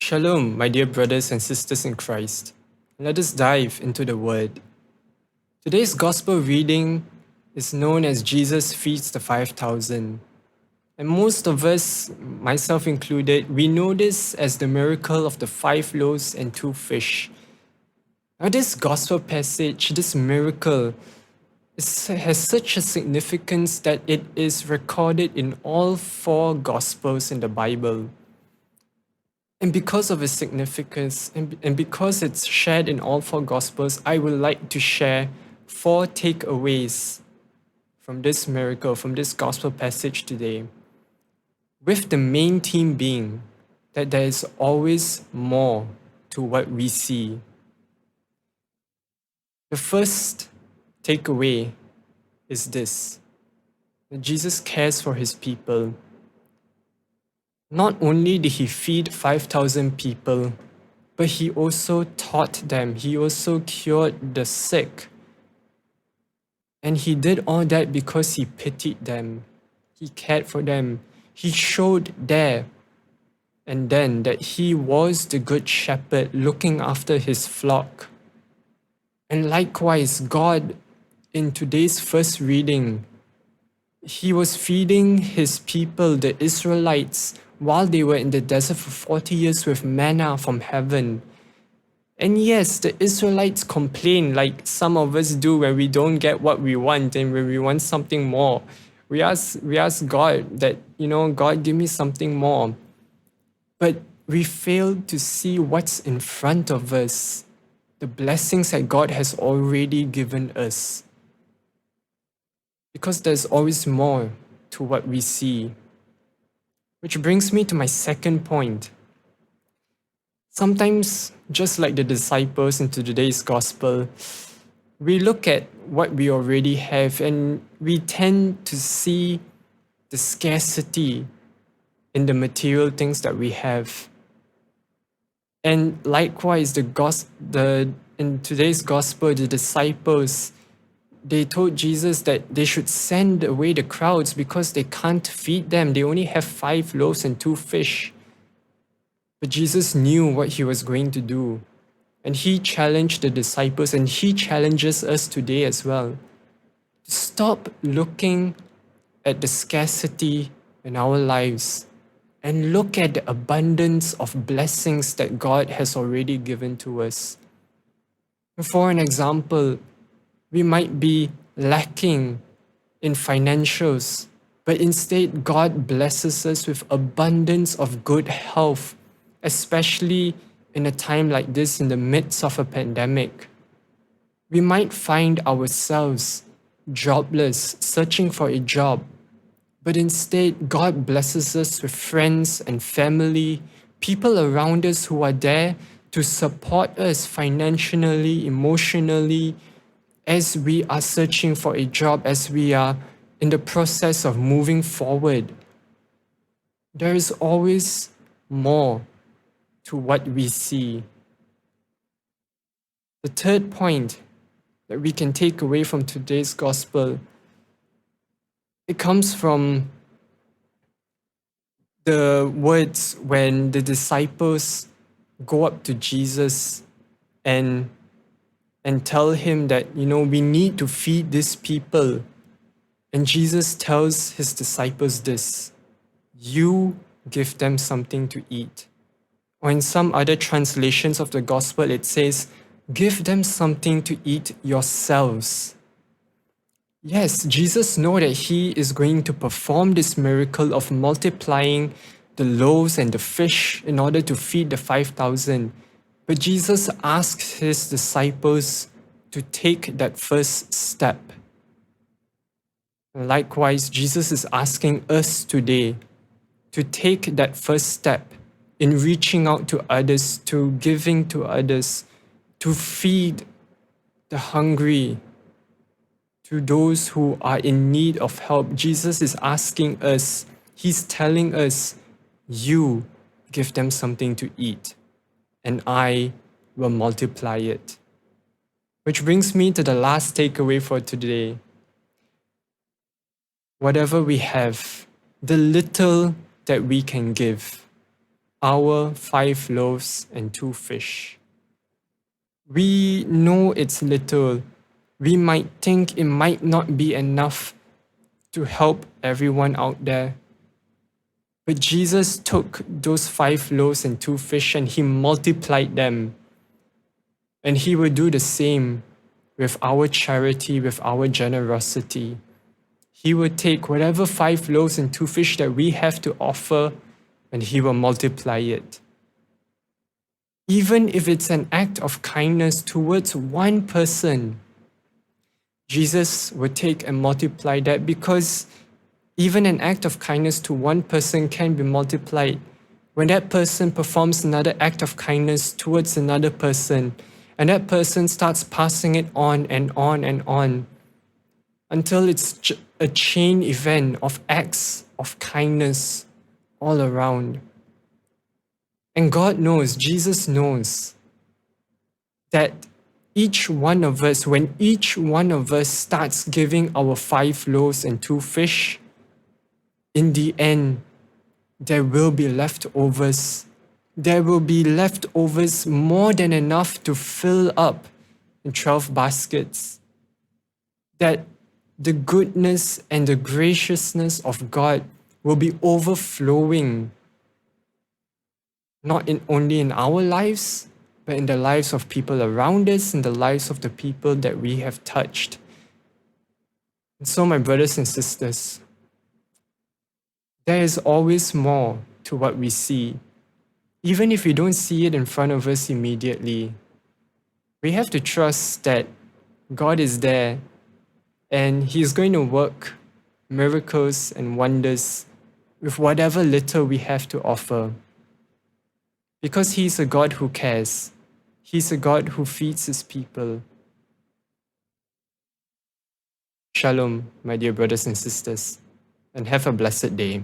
Shalom, my dear brothers and sisters in Christ. Let us dive into the Word. Today's Gospel reading is known as Jesus feeds the 5,000. And most of us, myself included, we know this as the miracle of the 5 loaves and 2 fish. Now, this Gospel passage, this miracle, has such a significance that it is recorded in all 4 Gospels in the Bible. And because of its significance, and because it's shared in all 4 Gospels, I would like to share 4 takeaways from this miracle, from this Gospel passage today, with the main theme being that there is always more to what we see. The first takeaway is this: that Jesus cares for his people. Not only did he feed 5,000 people, but he also taught them. He also cured the sick. And he did all that because he pitied them. He cared for them. He showed there and then that he was the good shepherd looking after his flock. And likewise, God, in today's first reading, he was feeding his people, the Israelites, while they were in the desert for 40 years with manna from heaven. And yes, the Israelites complain like some of us do when we don't get what we want and when we want something more. We ask God that, God, give me something more. But we fail to see what's in front of us, the blessings that God has already given us. Because there's always more to what we see. Which brings me to my second point. Sometimes, just like the disciples in today's gospel, we look at what we already have and we tend to see the scarcity in the material things that we have. And likewise, in today's gospel, the disciples, they told Jesus that they should send away the crowds because they can't feed them. They only have 5 loaves and 2 fish. But Jesus knew what he was going to do. And he challenged the disciples, and he challenges us today as well. Stop looking at the scarcity in our lives and look at the abundance of blessings that God has already given to us. For an example, we might be lacking in financials, but instead God blesses us with abundance of good health, especially in a time like this in the midst of a pandemic. We might find ourselves jobless, searching for a job, but instead God blesses us with friends and family, people around us who are there to support us financially, emotionally, as we are searching for a job, as we are in the process of moving forward. There is always more to what we see. The third point that we can take away from today's gospel, it comes from the words when the disciples go up to Jesus and tell him that, we need to feed these people. And Jesus tells his disciples this: you give them something to eat. Or in some other translations of the gospel, it says, give them something to eat yourselves. Yes, Jesus knows that he is going to perform this miracle of multiplying the loaves and the fish in order to feed the 5,000. But Jesus asks his disciples to take that first step. Likewise, Jesus is asking us today to take that first step in reaching out to others, to giving to others, to feed the hungry, to those who are in need of help. Jesus is asking us, he's telling us, you give them something to eat, and I will multiply it. Which brings me to the last takeaway for today. Whatever we have, the little that we can give, our 5 loaves and 2 fish. We know it's little. We might think it might not be enough to help everyone out there. But Jesus took those 5 loaves and 2 fish and he multiplied them. And he will do the same with our charity, with our generosity. He will take whatever 5 loaves and 2 fish that we have to offer and he will multiply it. Even if it's an act of kindness towards one person, Jesus will take and multiply that, because even an act of kindness to one person can be multiplied when that person performs another act of kindness towards another person, and that person starts passing it on and on and on until it's a chain event of acts of kindness all around. And God knows, Jesus knows, that each one of us, when each one of us starts giving our 5 loaves and 2 fish, in the end, there will be leftovers. There will be leftovers more than enough to fill up in 12 baskets. That the goodness and the graciousness of God will be overflowing, not only in our lives, but in the lives of people around us, in the lives of the people that we have touched. And so, my brothers and sisters, there is always more to what we see. Even if we don't see it in front of us immediately, we have to trust that God is there and He's going to work miracles and wonders with whatever little we have to offer. Because He's a God who cares. He's a God who feeds His people. Shalom, my dear brothers and sisters, and have a blessed day.